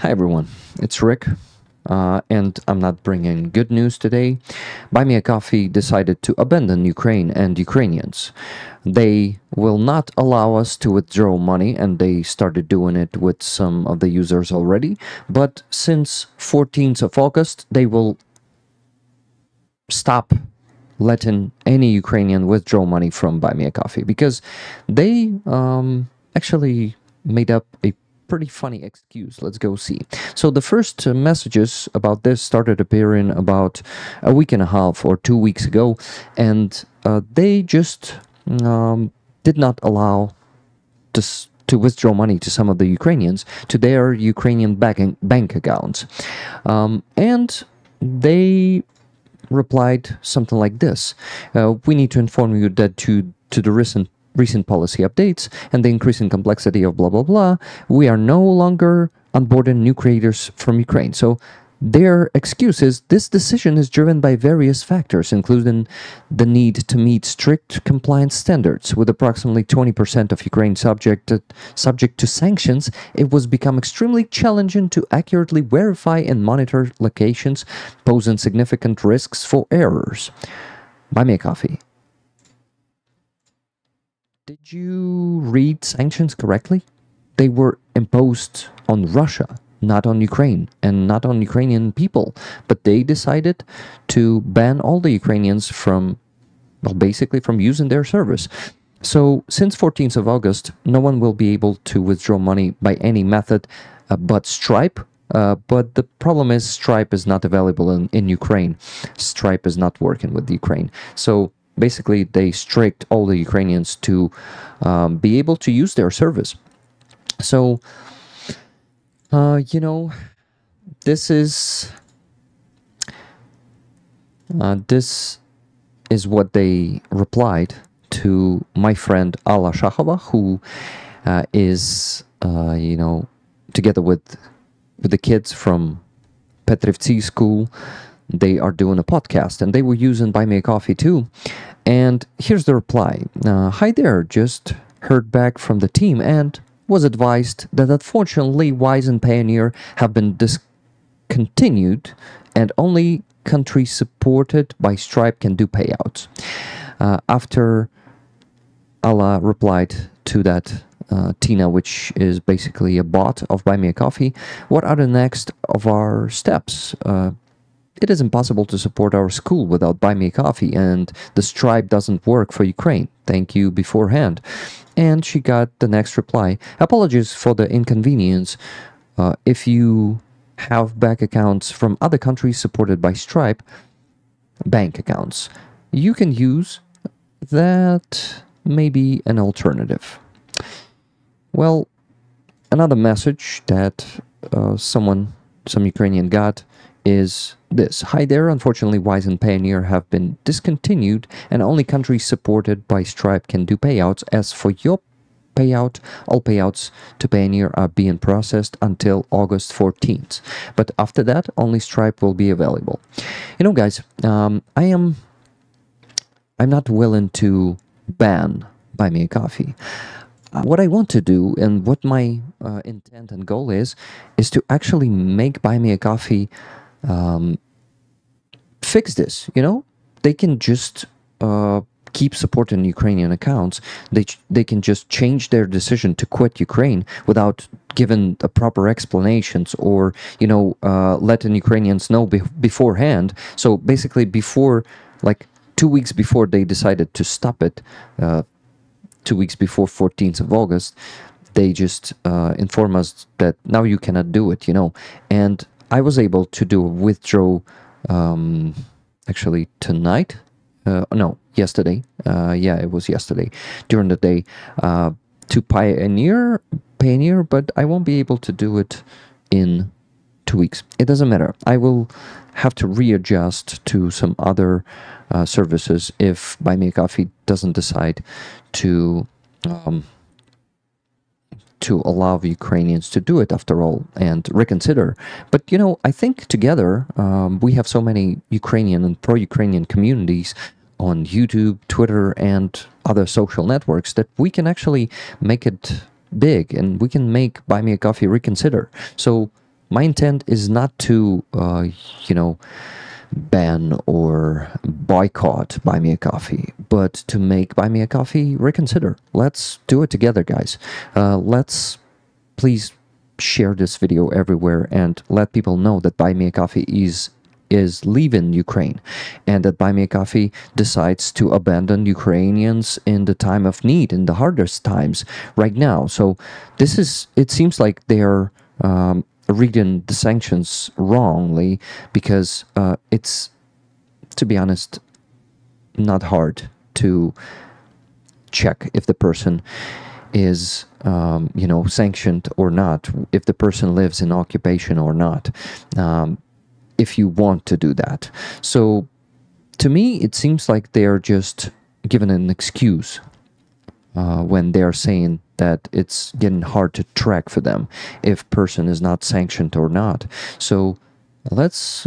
Hi everyone, it's Rick, and I'm not bringing good news today. Buy Me a Coffee decided to abandon Ukraine and Ukrainians. They will not allow us to withdraw money, and they started doing it with some of the users already. But since 14th of August, they will stop letting any Ukrainian withdraw money from Buy Me a Coffee because they actually made up a pretty funny excuse. Let's go see. So the first messages about this started appearing about a week and a half or 2 weeks ago, and they just did not allow to withdraw money to some of the Ukrainians to their Ukrainian bank accounts. And they replied something like this. We need to inform you that to the recent policy updates and the increasing complexity of blah blah blah, we are no longer onboarding new creators from Ukraine. So their excuse is this decision is driven by various factors, including the need to meet strict compliance standards. With approximately 20% of Ukraine subject to sanctions, it was become extremely challenging to accurately verify and monitor locations, posing significant risks for errors. Buy Me a Coffee. Did you read sanctions correctly? They were imposed on Russia, not on Ukraine, and not on Ukrainian people. But they decided to ban all the Ukrainians from, well, basically from using their service. So since 14th of August, no one will be able to withdraw money by any method but Stripe. But the problem is Stripe is not available in Ukraine. Stripe is not working with Ukraine. So basically, they strict all the Ukrainians to be able to use their service. So, this is what they replied to my friend Alla Shahova, who is, together with the kids from Petrivtsi school. They are doing a podcast, and they were using Buy Me a Coffee too. And here's the reply. Hi there, just heard back from the team and was advised that unfortunately Wise and Payoneer have been discontinued and only countries supported by Stripe can do payouts. After Allah replied to that, Tina, which is basically a bot of Buy Me a Coffee, what are the next of our steps? It is impossible to support our school without Buy Me a Coffee, and the Stripe doesn't work for Ukraine. Thank you beforehand. And she got the next reply. Apologies for the inconvenience. If you have bank accounts from other countries supported by Stripe, bank accounts, you can use that, maybe an alternative. Well, another message that some Ukrainian got is this. Hi there, unfortunately Wise and Payoneer have been discontinued and only countries supported by Stripe can do payouts. As for your payout, all payouts to Payoneer are being processed until August 14th. But after that, only Stripe will be available. Guys, I'm not willing to ban Buy Me a Coffee. What I want to do and what my intent and goal is to actually make Buy Me a Coffee fix this. They can just keep supporting Ukrainian accounts. They can just change their decision to quit Ukraine without giving the proper explanations or letting Ukrainians know beforehand. So basically, before, like 2 weeks before they decided to stop it, 2 weeks before 14th of August, they just inform us that now you cannot do it, and I was able to do a withdraw actually tonight, no, yesterday, yeah, it was yesterday, during the day, to Payoneer, but I won't be able to do it in 2 weeks. It doesn't matter. I will have to readjust to some other services if Buy Me a Coffee doesn't decide to allow the Ukrainians to do it after all and reconsider. But I think together we have so many Ukrainian and pro-Ukrainian communities on YouTube, Twitter, and other social networks that we can actually make it big, and we can make Buy Me a Coffee reconsider. So my intent is not to, you know, ban or boycott Buy Me a Coffee, but to make Buy Me a Coffee reconsider. Let's do it together, guys. Let's please share this video everywhere and let people know that Buy Me a Coffee is leaving Ukraine, and that Buy Me a Coffee decides to abandon Ukrainians in the time of need, in the hardest times right now. So this is, it seems like they're reading the sanctions wrongly, because it's, to be honest, not hard to check if the person is, you know, sanctioned or not, if the person lives in occupation or not, if you want to do that. So to me, it seems like they're just given an excuse when they're saying that it's getting hard to track for them if person is not sanctioned or not. So let's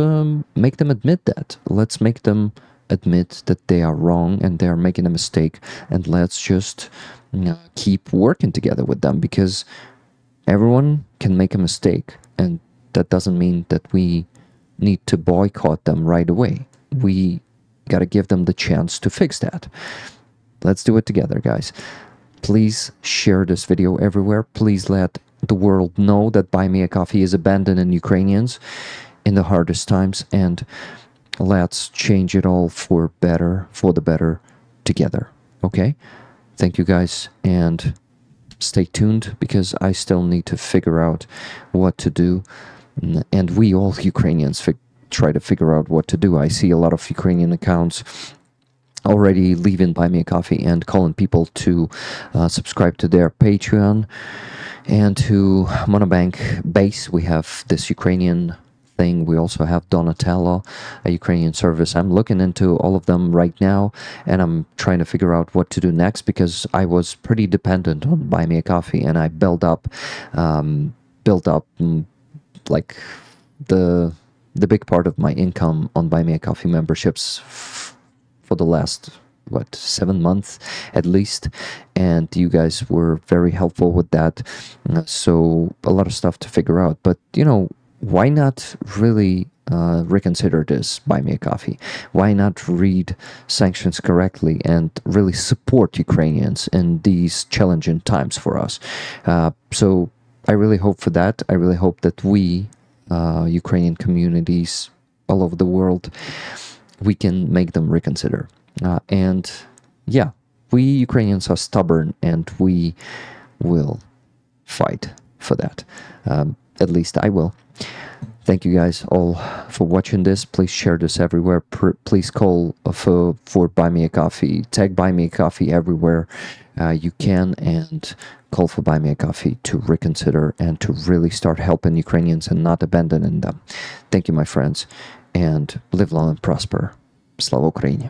make them admit that. Let's make them admit that they are wrong and they are making a mistake, and let's just keep working together with them, because everyone can make a mistake, and that doesn't mean that we need to boycott them right away. We got to give them the chance to fix that. Let's do it together, guys. Please share this video everywhere. Please let the world know that Buy Me a Coffee is abandoning Ukrainians in the hardest times, and let's change it all for better, for the better, together. Okay? Thank you, guys, and stay tuned, because I still need to figure out what to do. And we all Ukrainians try to figure out what to do. I see a lot of Ukrainian accounts already leaving Buy Me a Coffee and calling people to subscribe to their Patreon and to Monobank Base. We have this Ukrainian thing. We also have Donatello, a Ukrainian service. I'm looking into all of them right now, and I'm trying to figure out what to do next, because I was pretty dependent on Buy Me a Coffee, and I built up like the big part of my income on Buy Me a Coffee memberships for the last, what, 7 months at least, and you guys were very helpful with that. So a lot of stuff to figure out, but you know, why not really reconsider this Buy Me a Coffee? Why not read sanctions correctly and really support Ukrainians in these challenging times for us? So I really hope for that. I really hope that we, Ukrainian communities all over the world, we can make them reconsider. And yeah, we Ukrainians are stubborn, and we will fight for that. At least I will. Thank you guys all for watching this. Please share this everywhere. Please call for Buy Me a Coffee. Tag Buy Me a Coffee everywhere you can, and call for Buy Me a Coffee to reconsider and to really start helping Ukrainians and not abandoning them. Thank you, my friends, and live long and prosper. Slava Ukraini.